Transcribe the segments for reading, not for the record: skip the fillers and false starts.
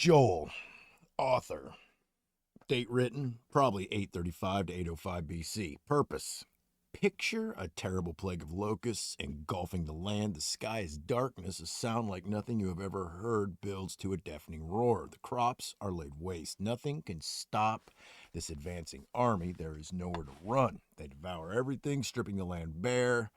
Joel, author. Date written, probably 835 to 805 BC. Purpose. Picture a terrible plague of locusts engulfing the land. The sky is darkness. A sound like nothing you have ever heard builds to a deafening roar. The crops are laid waste. Nothing can stop this advancing army. There is nowhere to run. They devour everything, stripping the land bare.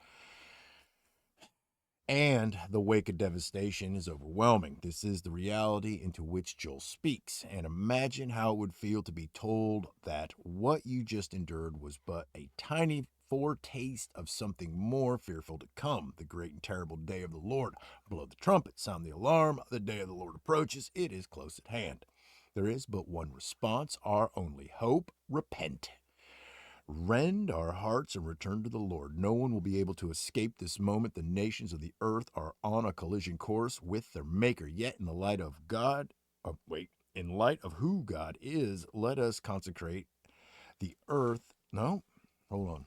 And the wake of devastation is overwhelming. This is the reality into which Joel speaks. And imagine how it would feel to be told that what you just endured was but a tiny foretaste of something more fearful to come. The great and terrible day of the Lord. Blow the trumpet, sound the alarm. The day of the Lord approaches. It is close at hand. There is but one response, our only hope: repent. Rend our hearts and return to the Lord. No one will be able to escape this moment. The nations of the earth are on a collision course with their Maker. Yet, in the light of in light of who God is, let us consecrate the earth. No, hold on.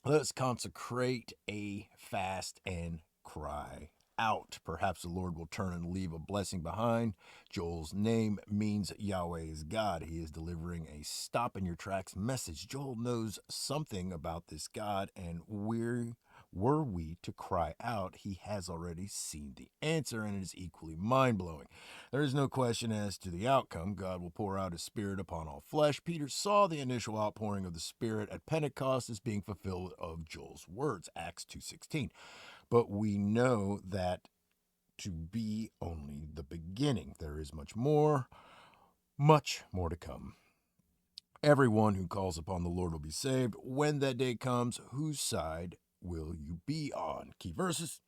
Let us consecrate a fast and cry out. Perhaps the Lord will turn and leave a blessing behind. Joel's name means Yahweh is God. He is delivering a stop in your tracks message. Joel knows something about this God, and were we to cry out, he has already seen the answer, and it is equally mind-blowing. There is no question as to the outcome. God will pour out his Spirit upon all flesh. Peter saw the initial outpouring of the Spirit at Pentecost as being fulfilled of Joel's words, Acts 2:16. But we know that to be only the beginning. There is much more to come. Everyone who calls upon the Lord will be saved. When that day comes, whose side will you be on? Key verses.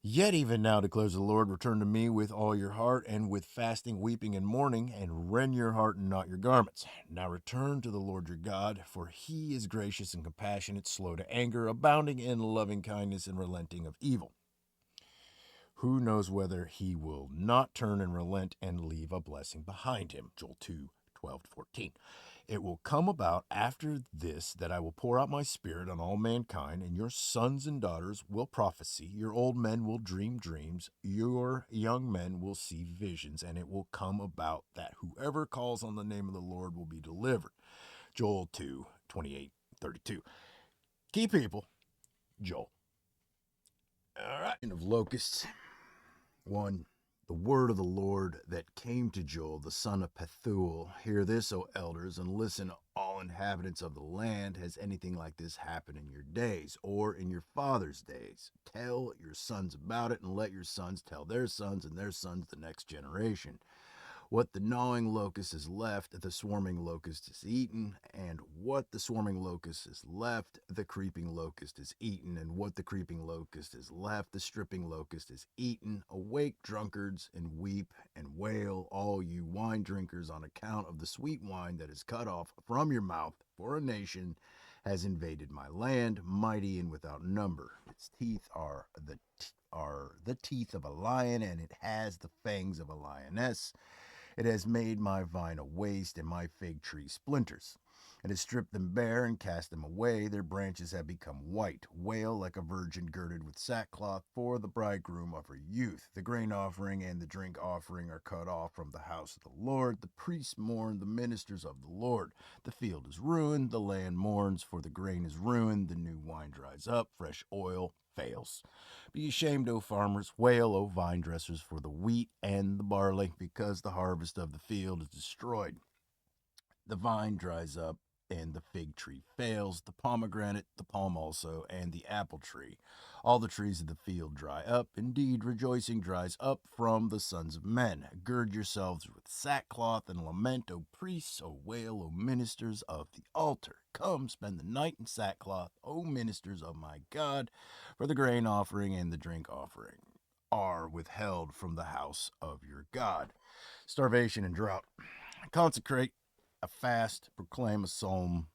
Yet even now, declares the Lord, return to me with all your heart, and with fasting, weeping, and mourning, and rend your heart and not your garments. Now return to the Lord your God, for he is gracious and compassionate, slow to anger, abounding in loving kindness, and relenting of evil. Who knows whether he will not turn and relent and leave a blessing behind him? Joel 2:12-14. It will come about after this that I will pour out my Spirit on all mankind, and your sons and daughters will prophesy, your old men will dream dreams, your young men will see visions, and it will come about that whoever calls on the name of the Lord will be delivered. Joel 2:28-32. Key people, Joel. All right. Of locusts. 1. The word of the Lord that came to Joel, the son of Pethuel. Hear this, O elders, and listen, all inhabitants of the land. Has anything like this happened in your days, or in your father's days? Tell your sons about it, and let your sons tell their sons, and their sons the next generation. What the gnawing locust has left, the swarming locust is eaten, and what the swarming locust has left, the creeping locust is eaten, and what the creeping locust has left, the stripping locust is eaten. Awake, drunkards, and weep and wail, all you wine drinkers, on account of the sweet wine that is cut off from your mouth, for a nation has invaded my land, mighty and without number. Its teeth are the teeth of a lion, and it has the fangs of a lioness. It has made my vine a waste, and my fig tree splinters. It has stripped them bare and cast them away. Their branches have become white. Wail like a virgin girded with sackcloth for the bridegroom of her youth. The grain offering and the drink offering are cut off from the house of the Lord. The priests mourn, the ministers of the Lord. The field is ruined, the land mourns, for the grain is ruined. The new wine dries up, fresh oil fails. Be ashamed, O farmers, wail, O vine dressers, for the wheat and the barley, because the harvest of the field is destroyed. The vine dries up, and the fig tree fails, the pomegranate, the palm also, and the apple tree. All the trees of the field dry up. Indeed, rejoicing dries up from the sons of men. Gird yourselves with sackcloth and lament, O priests, O wail, O ministers of the altar. Come, spend the night in sackcloth, O ministers of my God, for the grain offering and the drink offering are withheld from the house of your God. Starvation and drought. Consecrate a fast, proclaim a solemn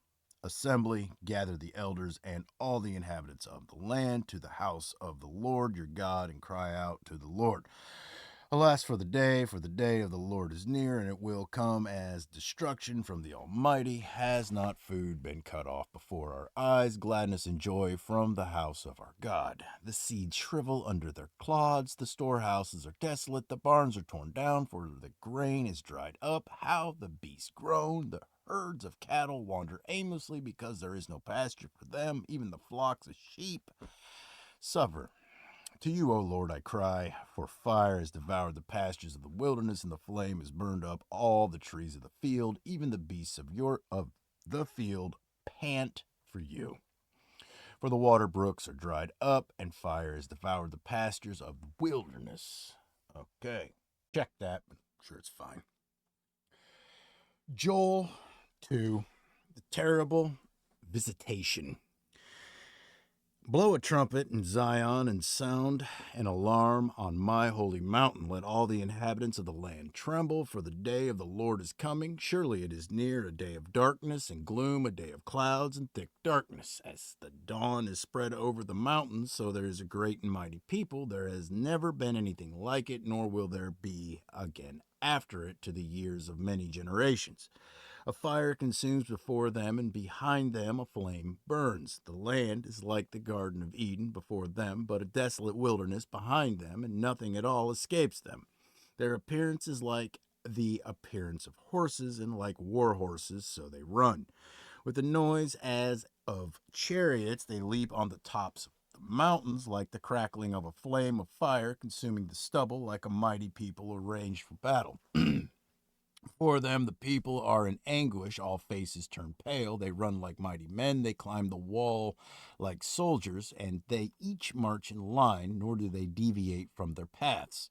assembly, gather the elders and all the inhabitants of the land to the house of the Lord your God, and cry out to the Lord. Alas for the day of the Lord is near, and it will come as destruction from the Almighty. Has not food been cut off before our eyes, gladness and joy from the house of our God? The seeds shrivel under their clods, the storehouses are desolate, the barns are torn down, for the grain is dried up. How the beasts groan, the herds of cattle wander aimlessly because there is no pasture for them, even the flocks of sheep suffer. To you, O Lord, I cry, for fire has devoured the pastures of the wilderness, and the flame has burned up all the trees of the field. Even the beasts of the field pant for you. For the water brooks are dried up, and fire has devoured the pastures of the wilderness. Okay, check that, but I'm sure it's fine. Joel 2, the terrible visitation. Blow a trumpet in Zion and sound an alarm on my holy mountain. Let all the inhabitants of the land tremble, for the day of the Lord is coming. Surely it is near, a day of darkness and gloom, a day of clouds and thick darkness. As the dawn is spread over the mountains, so there is a great and mighty people. There has never been anything like it, nor will there be again after it to the years of many generations. A fire consumes before them, and behind them a flame burns. The land is like the Garden of Eden before them, but a desolate wilderness behind them, and nothing at all escapes them. Their appearance is like the appearance of horses, and like war horses, so they run. With a noise as of chariots, they leap on the tops of the mountains, like the crackling of a flame of fire consuming the stubble, like a mighty people arranged for battle. For them, the people are in anguish. All faces turn pale. They run like mighty men. They climb the wall like soldiers, and they each march in line, nor do they deviate from their paths.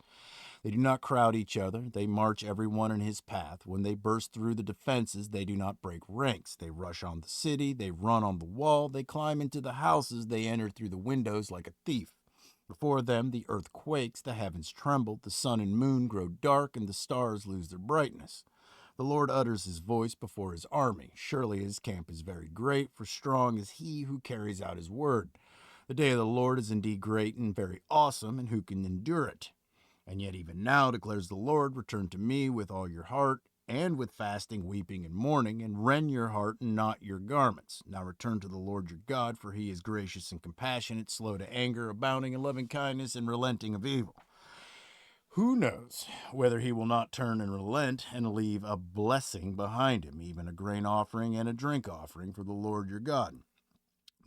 They do not crowd each other. They march every one in his path. When they burst through the defenses, they do not break ranks. They rush on the city. They run on the wall. They climb into the houses. They enter through the windows like a thief. Before them, the earth quakes, the heavens tremble, the sun and moon grow dark, and the stars lose their brightness. The Lord utters his voice before his army. Surely his camp is very great, for strong is he who carries out his word. The day of the Lord is indeed great and very awesome, and who can endure it? And yet, even now, declares the Lord, return to me with all your heart, and with fasting, weeping, and mourning, and rend your heart and not your garments. Now return to the Lord your God, for he is gracious and compassionate, slow to anger, abounding in loving kindness, and relenting of evil. Who knows whether he will not turn and relent and leave a blessing behind him, even a grain offering and a drink offering for the Lord your God?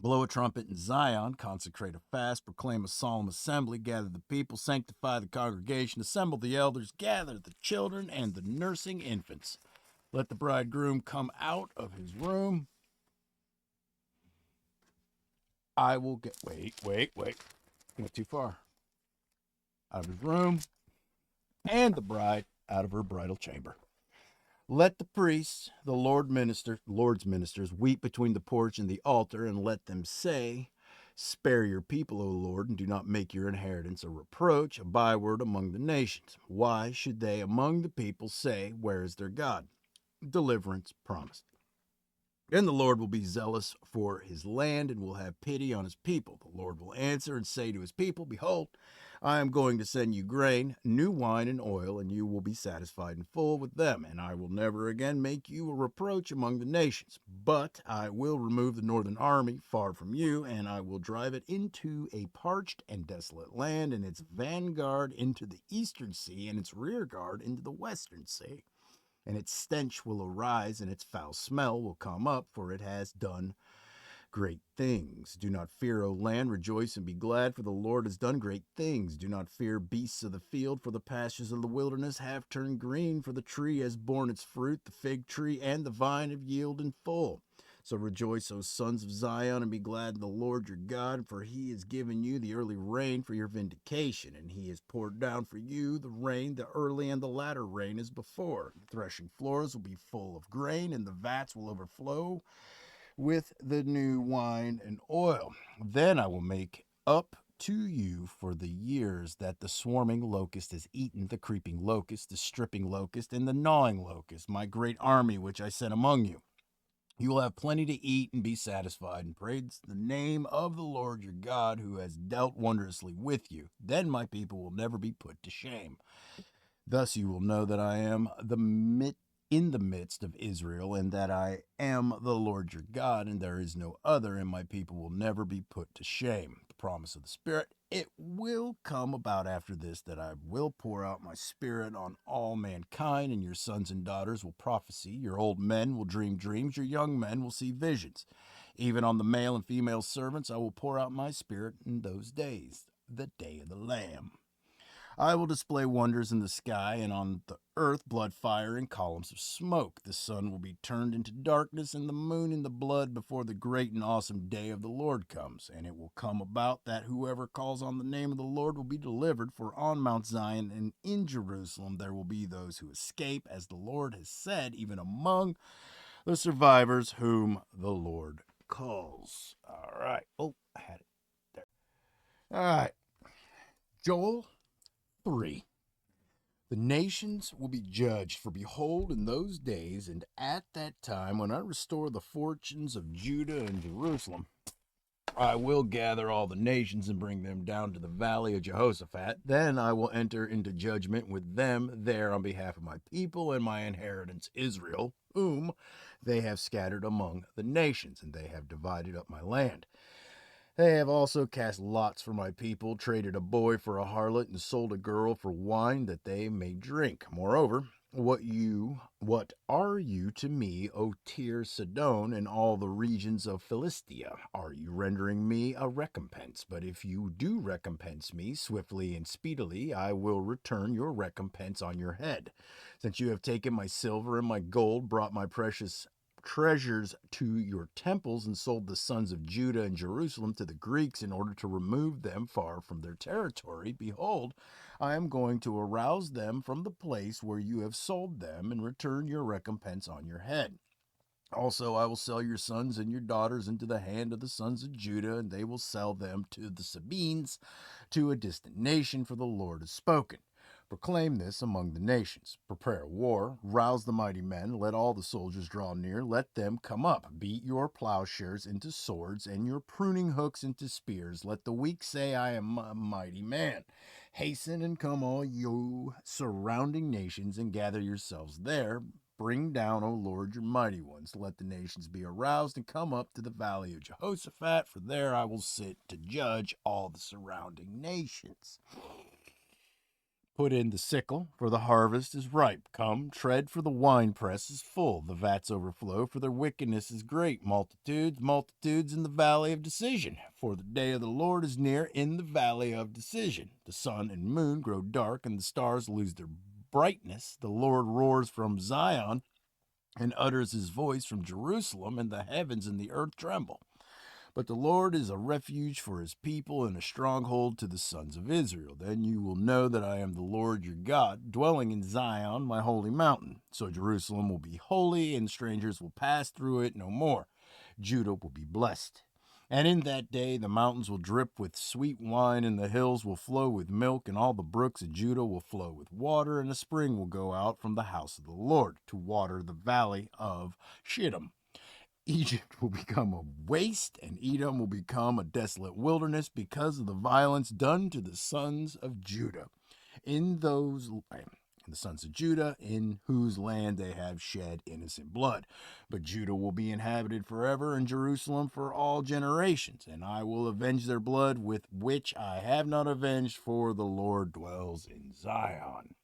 Blow a trumpet in Zion, consecrate a fast, proclaim a solemn assembly, gather the people, sanctify the congregation, assemble the elders, gather the children and the nursing infants. Let the bridegroom come out of his room. I will get. Wait. Went too far. Out of his room, and the bride out of her bridal chamber. Let the priests, the Lord's ministers, weep between the porch and the altar, and let them say, spare your people, O Lord, and do not make your inheritance a reproach, a byword among the nations. Why should they among the people say, where is their God? Deliverance promised. Then the Lord will be zealous for his land and will have pity on his people. The Lord will answer and say to his people, behold, I am going to send you grain, new wine, and oil, and you will be satisfied and full with them. And I will never again make you a reproach among the nations. But I will remove the northern army far from you, and I will drive it into a parched and desolate land, and its vanguard into the eastern sea, and its rear guard into the western sea. And its stench will arise, and its foul smell will come up, for it has done great things. Do not fear, O land, rejoice and be glad, for the Lord has done great things. Do not fear, beasts of the field, for the pastures of the wilderness have turned green, for the tree has borne its fruit, the fig tree and the vine have yielded in full. So rejoice, O sons of Zion, and be glad in the Lord your God, for he has given you the early rain for your vindication, and he has poured down for you the rain, the early and the latter rain as before. The threshing floors will be full of grain, and the vats will overflow with the new wine and oil. Then I will make up to you for the years that the swarming locust has eaten, the creeping locust, the stripping locust, and the gnawing locust, my great army which I sent among you. You will have plenty to eat and be satisfied, and praise the name of the Lord your God, who has dealt wondrously with you. Then my people will never be put to shame. Thus you will know that I am in the midst of Israel, and that I am the Lord your God, and there is no other, and my people will never be put to shame. The promise of the Spirit. It will come about after this that I will pour out my Spirit on all mankind, and your sons and daughters will prophesy, your old men will dream dreams, your young men will see visions. Even on the male and female servants I will pour out my Spirit in those days, the day of the Lamb. I will display wonders in the sky, and on the earth blood, fire, and columns of smoke. The sun will be turned into darkness, and the moon into blood before the great and awesome day of the Lord comes. And it will come about that whoever calls on the name of the Lord will be delivered, for on Mount Zion and in Jerusalem there will be those who escape, as the Lord has said, even among the survivors whom the Lord calls. All right. Oh, I had it there. All right. Joel 3. The nations will be judged, for behold, in those days and at that time, when I restore the fortunes of Judah and Jerusalem, I will gather all the nations and bring them down to the valley of Jehoshaphat. Then I will enter into judgment with them there on behalf of my people and my inheritance Israel, whom they have scattered among the nations, and they have divided up my land. They have also cast lots for my people, traded a boy for a harlot, and sold a girl for wine that they may drink. Moreover, what are you to me, O Tyre, Sidon, and all the regions of Philistia? Are you rendering me a recompense? But if you do recompense me swiftly and speedily, I will return your recompense on your head. Since you have taken my silver and my gold, brought my precious treasures to your temples, and sold the sons of Judah and Jerusalem to the Greeks in order to remove them far from their territory, behold, I am going to arouse them from the place where you have sold them, and return your recompense on your head. Also, I will sell your sons and your daughters into the hand of the sons of Judah, and they will sell them to the Sabines, to a distant nation, for the Lord has spoken. Proclaim this among the nations. Prepare war, rouse the mighty men, let all the soldiers draw near, let them come up. Beat your plowshares into swords, and your pruning hooks into spears. Let the weak say, I am a mighty man. Hasten and come, all you surrounding nations, and gather yourselves there. Bring down, O Lord, your mighty ones. Let the nations be aroused and come up to the valley of Jehoshaphat, for there I will sit to judge all the surrounding nations. Put in the sickle, for the harvest is ripe. Come, tread, for the winepress is full. The vats overflow, for their wickedness is great. Multitudes, multitudes in the valley of decision. For the day of the Lord is near in the valley of decision. The sun and moon grow dark, and the stars lose their brightness. The Lord roars from Zion and utters his voice from Jerusalem, and the heavens and the earth tremble. But the Lord is a refuge for his people and a stronghold to the sons of Israel. Then you will know that I am the Lord your God, dwelling in Zion, my holy mountain. So Jerusalem will be holy, and strangers will pass through it no more. Judah will be blessed. And in that day the mountains will drip with sweet wine, and the hills will flow with milk, and all the brooks of Judah will flow with water, and a spring will go out from the house of the Lord to water the valley of Shittim. Egypt will become a waste, and Edom will become a desolate wilderness because of the violence done to the sons of Judah. The sons of Judah, in whose land they have shed innocent blood. But Judah will be inhabited forever, and Jerusalem for all generations. And I will avenge their blood with which I have not avenged, for the Lord dwells in Zion.